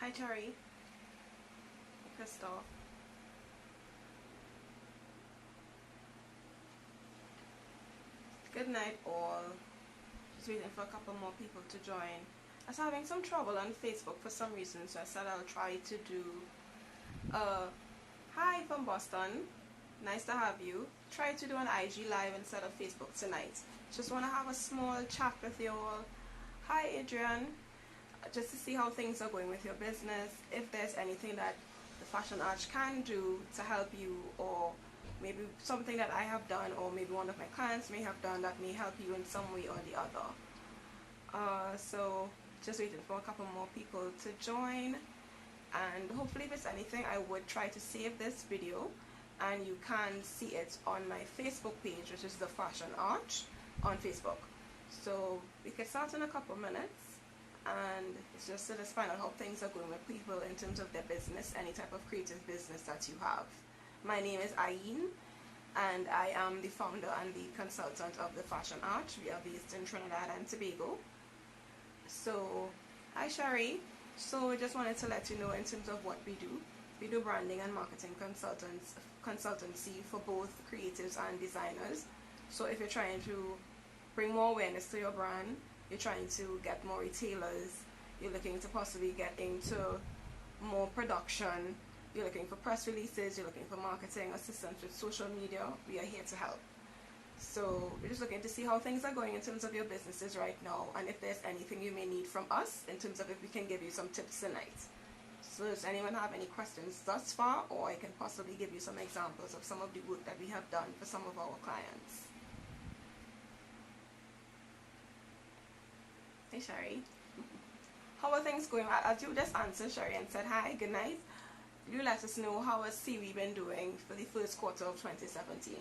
Hi Cherry. Crystal. Good night all. Just waiting for a couple more people to join. I was having some trouble on Facebook for some reason, so I said I'll try to do hi from Boston. Nice to have you. Try to do an IG live instead of Facebook tonight. Just want to have a small chat with you all. Hi Adrian. Just to see how things are going with your business, if there's anything that the Fashion Arch can do to help you, or maybe something that I have done, or maybe one of my clients may have done that may help you in some way or the other. So just waiting for a couple more people to join, and hopefully if it's anything, I would try to save this video and you can see it on my Facebook page, which is the Fashion Arch on Facebook. So we can start in a couple minutes, and it's just to just find out how things are going with people in terms of their business, any type of creative business that you have. My name is Ayin, and I am the founder and the consultant of the Fashion Arch. We are based in Trinidad and Tobago. So, hi Shari. So we just wanted to let you know in terms of what we do. We do branding and marketing consultancy for both creatives and designers. So if you're trying to bring more awareness to your brand, you're trying to get more retailers, you're looking to possibly get into more production, you're looking for press releases, you're looking for marketing assistance with social media, we are here to help. So we're just looking to see how things are going in terms of your businesses right now, and if there's anything you may need from us in terms of if we can give you some tips tonight. So does anyone have any questions thus far, or I can possibly give you some examples of some of the work that we have done for some of our clients. Hey Sherry. How are things going? As you just answered Sherry and said hi, good night, you let us know how has Siwi been doing for the first quarter of 2017.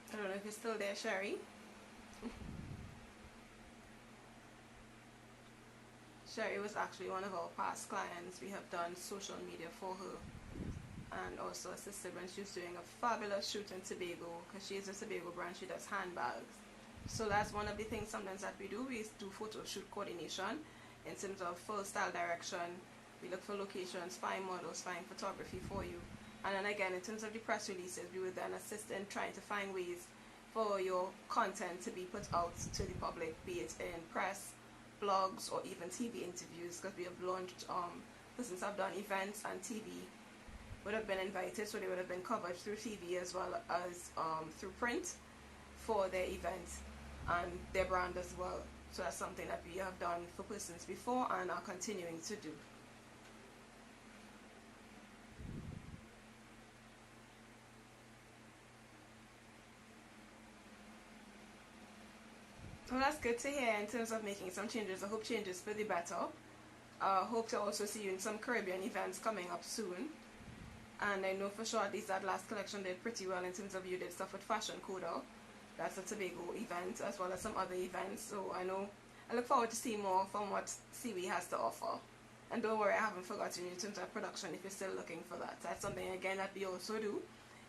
I don't know if you're still there, Sherry. Sherry was actually one of our past clients. We have done social media for her and also assisted when she was doing a fabulous shoot in Tobago, because she is a Tobago brand, she does handbags. So that's one of the things sometimes that we do. We do photo shoot coordination in terms of full style direction. We look for locations, find models, find photography for you. And then again, in terms of the press releases, we would then assist in trying to find ways for your content to be put out to the public, be it in press, blogs, or even TV interviews, because we have launched, persons have done events, and TV would have been invited, so they would have been covered through TV as well as through print for their event and their brand as well. So that's something that we have done for persons before and are continuing to do. Well, that's good to hear in terms of making some changes. I hope changes for the better. Hope to also see you in some Caribbean events coming up soon. And I know for sure at least that last collection did pretty well in terms of you did stuff with Fashion Coda. That's a Tobago event, as well as some other events. So I know I look forward to seeing more from what Siwi has to offer. And don't worry, I haven't forgotten you in terms of production if you're still looking for that. That's something again that we also do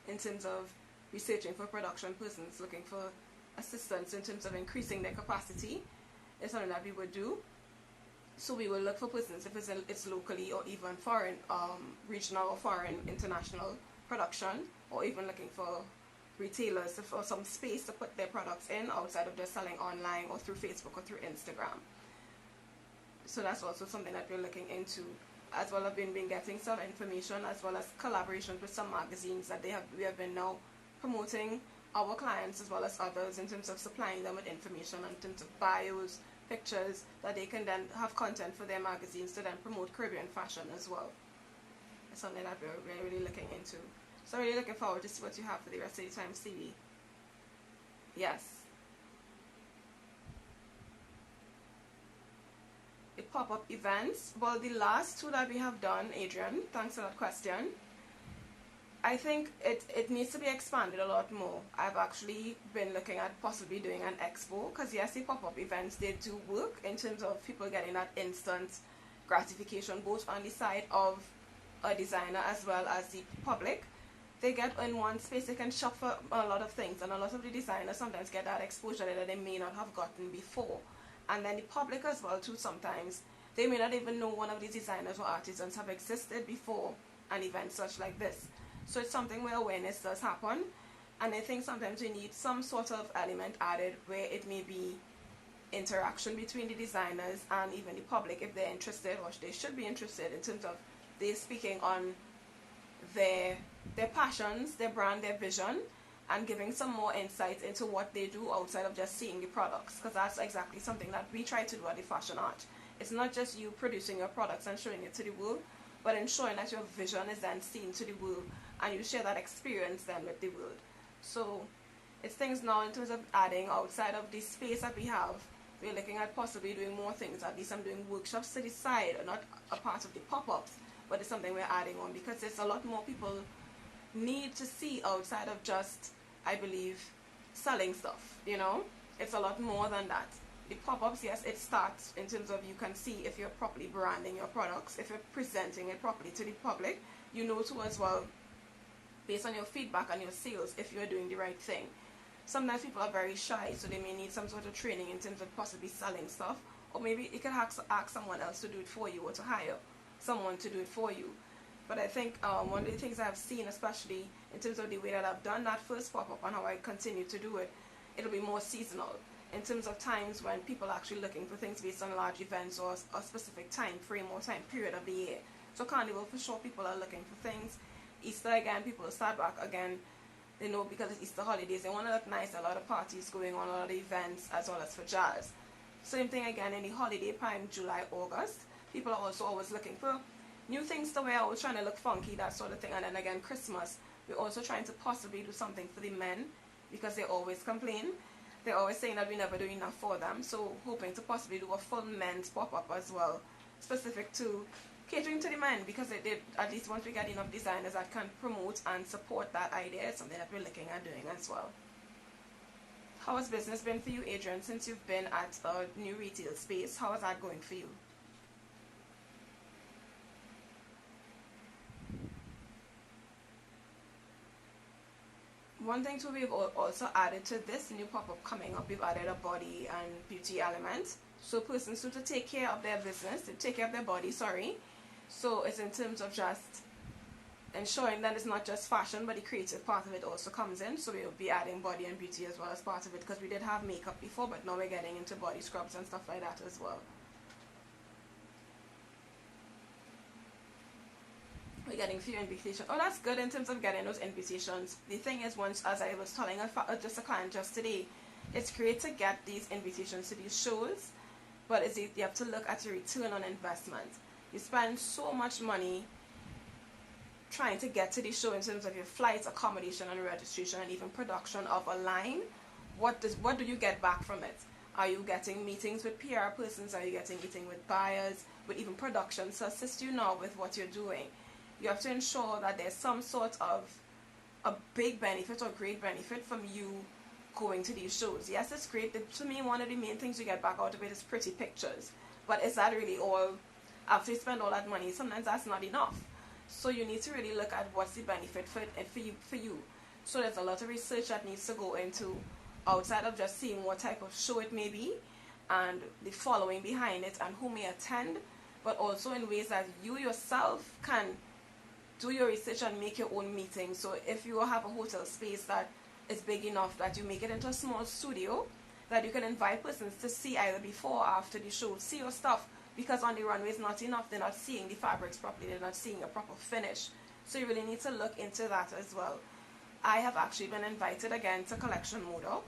in terms of researching for production persons looking for assistance in terms of increasing their capacity. It's something that we would do. So we will look for persons if it's locally or even foreign, regional or foreign, international production, or even looking for retailers for some space to put their products in outside of just selling online or through Facebook or through Instagram. So that's also something that we're looking into, as well as been getting some information, as well as collaborations with some magazines that we have been now promoting our clients as well as others in terms of supplying them with information in terms of bios, pictures, that they can then have content for their magazines to then promote Caribbean fashion as well. It's something that we're really looking into. So really looking forward to see what you have for the rest of the time, Stevie. Yes. The pop-up events. Well, the last two that we have done, Adrian, thanks for that question. I think it needs to be expanded a lot more. I've actually been looking at possibly doing an expo, because yes, the pop-up events, they do work in terms of people getting that instant gratification, both on the side of a designer as well as the public. They get in one space, they can shop for a lot of things, and a lot of the designers sometimes get that exposure that they may not have gotten before. And then the public as well too, sometimes they may not even know one of these designers or artisans have existed before an event such like this. So it's something where awareness does happen, and I think sometimes we need some sort of element added where it may be interaction between the designers and even the public, if they're interested, or they should be interested, in terms of they speaking on their passions, their brand, their vision, and giving some more insight into what they do outside of just seeing the products, because that's exactly something that we try to do at the Fashion Art. It's not just you producing your products and showing it to the world, but ensuring that your vision is then seen to the world and you share that experience then with the world. So it's things now in terms of adding outside of the space that we have. We're looking at possibly doing more things. At least I'm doing workshops to the side, not a part of the pop-ups, but it's something we're adding on, because there's a lot more people need to see outside of just, I believe, selling stuff, you know. It's a lot more than that. The pop-ups, yes, it starts in terms of you can see if you're properly branding your products, if you're presenting it properly to the public. You know too as well, based on your feedback and your sales, if you're doing the right thing. Sometimes people are very shy, so they may need some sort of training in terms of possibly selling stuff, or maybe you can ask someone else to do it for you, or to hire someone to do it for you. But I think one of the things I've seen, especially in terms of the way that I've done that first pop-up and how I continue to do it, it'll be more seasonal in terms of times when people are actually looking for things based on large events or a specific time frame or time period of the year. So Carnival, for sure, people are looking for things. Easter, again, people will start back again, you know, because it's Easter holidays. They want to look nice, a lot of parties going on, a lot of events, as well as for jazz. Same thing again in the holiday time, July, August. People are also always looking for new things to wear, always trying to look funky, that sort of thing. And then again, Christmas, we're also trying to possibly do something for the men, because they always complain. They're always saying that we never do enough for them. So hoping to possibly do a full men's pop-up as well, specific to catering to the men, because they did, at least once we get enough designers that can promote and support that idea, it's something that we're looking at doing as well. How has business been for you, Adrian, since you've been at a new retail space? How is that going for you? One thing too, we've also added to this new pop-up coming up, we've added a body and beauty element. So persons who to take care of their business, to take care of their body, sorry. So it's in terms of just ensuring that it's not just fashion, but the creative part of it also comes in. So we'll be adding body and beauty as well as part of it, because we did have makeup before, but now we're getting into body scrubs and stuff like that as well. We're getting few invitations. Oh, that's good in terms of getting those invitations. The thing is, once, as I was telling just a client just today, it's great to get these invitations to these shows, but you have to look at your return on investment. You spend so much money trying to get to the show in terms of your flights, accommodation, and registration, and even production of a line. What do you get back from it? Are you getting meetings with PR persons? Are you getting meetings with buyers, with even production to assist you now with what you're doing? You have to ensure that there's some sort of a big benefit or great benefit from you going to these shows. Yes, it's great. To me, one of the main things you get back out of it is pretty pictures. But is that really all? After you spend all that money, sometimes that's not enough. So you need to really look at what's the benefit for you. So there's a lot of research that needs to go into, outside of just seeing what type of show it may be and the following behind it and who may attend, but also in ways that you yourself can do your research and make your own meetings. So if you have a hotel space that is big enough that you make it into a small studio that you can invite persons to see either before or after the show, see your stuff, because on the runway is not enough. They're not seeing the fabrics properly, they're not seeing a proper finish. So you really need to look into that as well. I have actually been invited again to Collection Modo.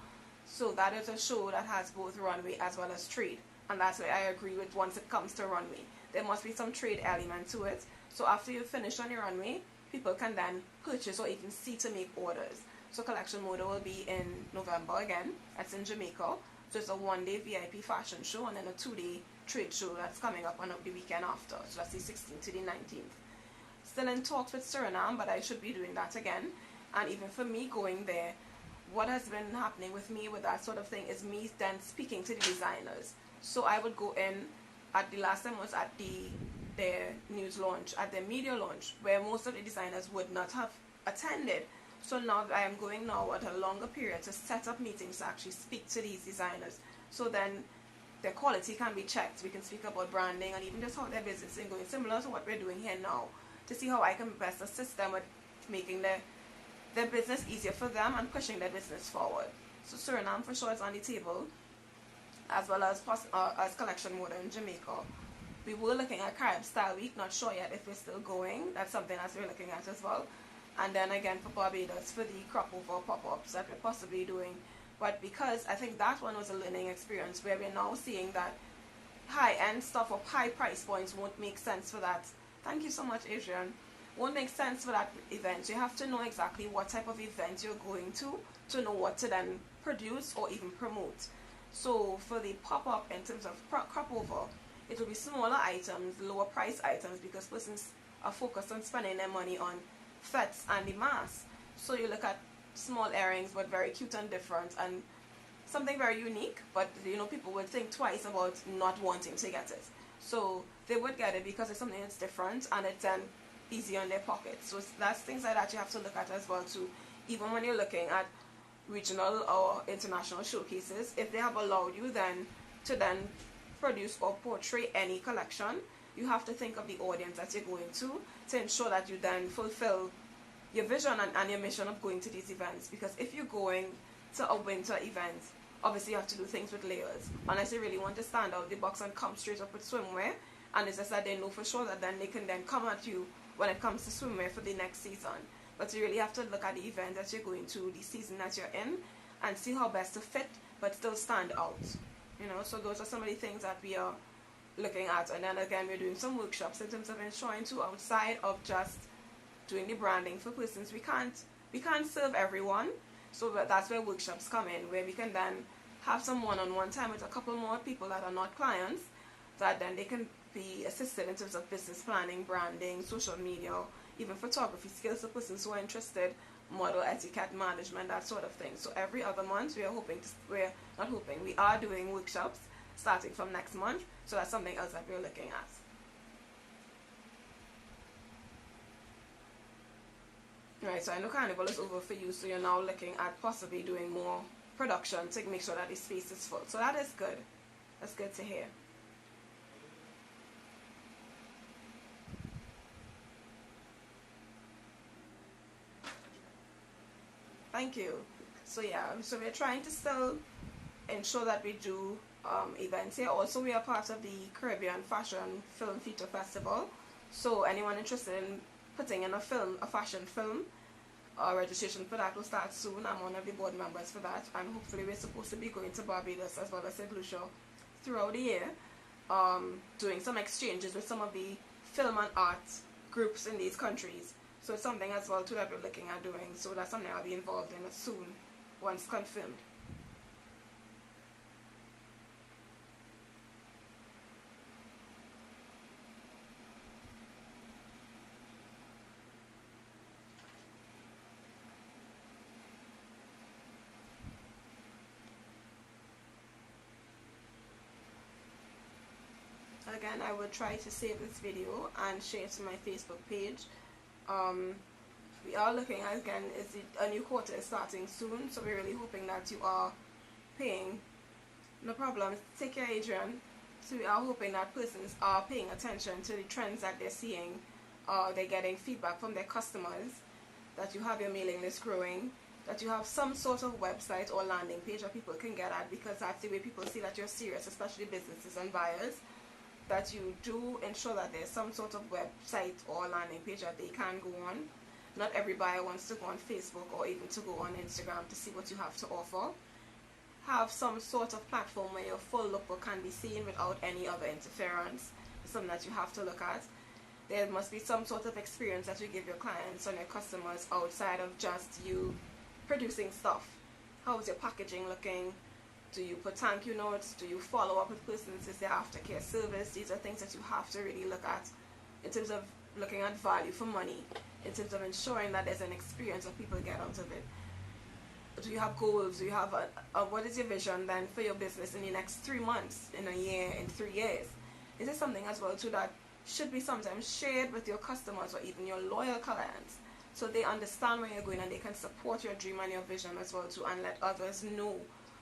So that is a show that has both runway as well as trade. And that's where I agree with, once it comes to runway, there must be some trade element to it. So after you finish on your runway, people can then purchase or even see to make orders. So Collection Modo will be in November again. That's in Jamaica. So it's a one-day VIP fashion show and then a two-day trade show that's coming up on the weekend after. So that's the 16th to the 19th. still in talks with Suriname, but I should be doing that again. And even for me going there, what has been happening with me with that sort of thing is me then speaking to the designers. So I would go in at the last time was at their news launch, at their media launch, where most of the designers would not have attended. So now I am going now at a longer period to set up meetings to actually speak to these designers. So then their quality can be checked. We can speak about branding and even just how their business is going, similar to what we're doing here now, to see how I can best assist them with making their business easier for them and pushing their business forward. So Suriname for sure is on the table, as well as Collection Mode in Jamaica. We were looking at Carib Style Week, not sure yet if we're still going. That's something that we're looking at as well. And then again for Barbados, for the crop over pop-ups that we're possibly doing. But because I think that one was a learning experience where we're now seeing that high-end stuff or high price points won't make sense for that. Thank you so much, Adrian. Won't make sense for that event. You have to know exactly what type of event you're going to know what to then produce or even promote. So for the pop-up in terms of crop over, it will be smaller items, lower price items, because persons are focused on spending their money on fets and the mass. So you look at small earrings but very cute and different and something very unique, but people would think twice about not wanting to get it. So they would get it because it's something that's different and it's then easy on their pockets. So that's things like that you have to look at as well too. Even when you're looking at regional or international showcases, if they have allowed you then to produce or portray any collection, you have to think of the audience that you're going to ensure that you then fulfill your vision and your mission of going to these events. Because if you're going to a winter event, obviously you have to do things with layers. Unless you really want to stand out the box and come straight up with swimwear, and it's just that they know for sure that then they can then come at you when it comes to swimwear for the next season. But you really have to look at the event that you're going to, the season that you're in, and see how best to fit but still stand out. So those are some of the things that we are looking at. And then again, we're doing some workshops in terms of ensuring too, outside of just doing the branding for persons, we can't serve everyone. So that's where workshops come in, where we can then have some one-on-one time with a couple more people that are not clients, that then they can be assisted in terms of business planning, branding, social media, even photography skills for persons who are interested, model etiquette management, that sort of thing. So every other month we are doing workshops starting from next month. So that's something else that we're looking at. Right, so I know Carnival is over for you, so you're now looking at possibly doing more production to make sure that the space is full. So that is good. That's good to hear. Thank you. So yeah, so we're trying to still ensure that we do events here. Also, we are part of the Caribbean Fashion Film Feature Festival. So anyone interested in putting in a fashion film, registration for that will start soon. I'm one of the board members for that, and hopefully we're supposed to be going to Barbados as well as St. Lucia throughout the year, doing some exchanges with some of the film and art groups in these countries. So it's something as well too that we're looking at doing. So that's something I'll be involved in soon, once confirmed. Again, I will try to save this video and share it to my Facebook page. We are looking at, again, a new quarter is starting soon, so we're really hoping that you are paying. No problem. Take care, Adrian. So we are hoping that persons are paying attention to the trends that they're seeing. They're getting feedback from their customers, that you have your mailing list growing, that you have some sort of website or landing page that people can get at, because that's the way people see that you're serious, especially businesses and buyers, that you do ensure that there's some sort of website or landing page that they can go on. Not every buyer wants to go on Facebook or even to go on Instagram to see what you have to offer. Have some sort of platform where your full lookbook can be seen without any other interference. It's something that you have to look at. There must be some sort of experience that you give your clients and your customers outside of just you producing stuff. How is your packaging looking? Do you put thank you notes? Do you follow up with persons? Is there aftercare service? These are things that you have to really look at in terms of looking at value for money in terms of ensuring that there's an experience that people get out of it. Do you have goals? Do you have what is your vision then for your business in the next 3 months, in a year, in 3 years? Is this something as well too that should be sometimes shared with your customers or even your loyal clients, so they understand where you're going and they can support your dream and your vision as well too, and let others know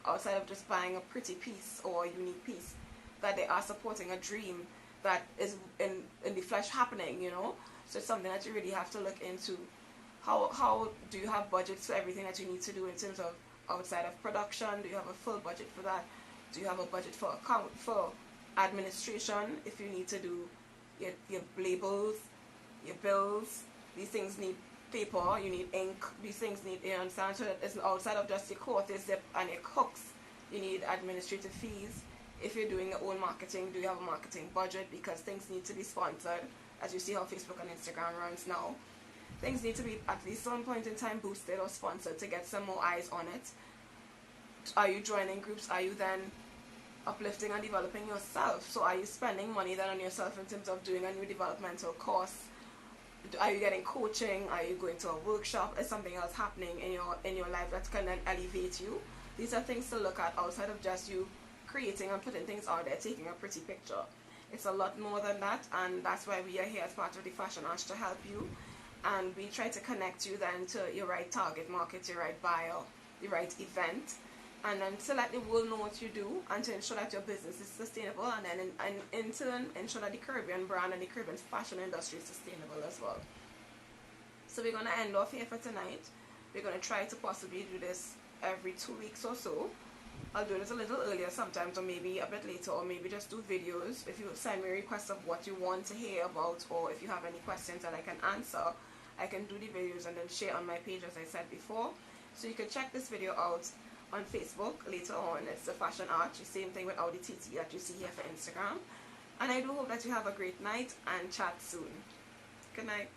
outside of just buying a pretty piece or a unique piece that they are supporting a dream that is in the flesh happening, you know? So it's something that you really have to look into. How do you have budgets for everything that you need to do in terms of outside of production? Do you have a full budget for that? Do you have a budget for administration, if you need to do your labels, your bills? These things need paper, you need ink, these things need, you understand? So that it's outside of just your quote, your zip and your hooks. You need administrative fees. If you're doing your own marketing, do you have a marketing budget? Because things need to be sponsored, as you see how Facebook and Instagram runs now. Things need to be at least some point in time boosted or sponsored to get some more eyes on it. Are you joining groups? Are you then uplifting and developing yourself? So are you spending money then on yourself in terms of doing a new developmental course? Are you getting coaching? Are you going to a workshop? Is something else happening in your life that can then elevate you? These are things to look at outside of just you creating and putting things out there, taking a pretty picture. It's a lot more than that, and that's why we are here as part of the Fashion Arch to help you. And we try to connect you then to your right target market, your right buyer, the right event, and then to let the world know what you do and to ensure that your business is sustainable, and then in turn ensure that the Caribbean brand and the Caribbean fashion industry is sustainable as well. So we're going to end off here for tonight. We're going to try to possibly do this every 2 weeks or so. I'll do this a little earlier sometimes, or maybe a bit later, or maybe just do videos. If you send me requests of what you want to hear about, or if you have any questions that I can answer, I can do the videos and then share on my page, as I said before. So you can check this video out on Facebook later on. It's the Fashion Arch, the same thing without the TT that you see here for Instagram. And I do hope that you have a great night and chat soon. Good night.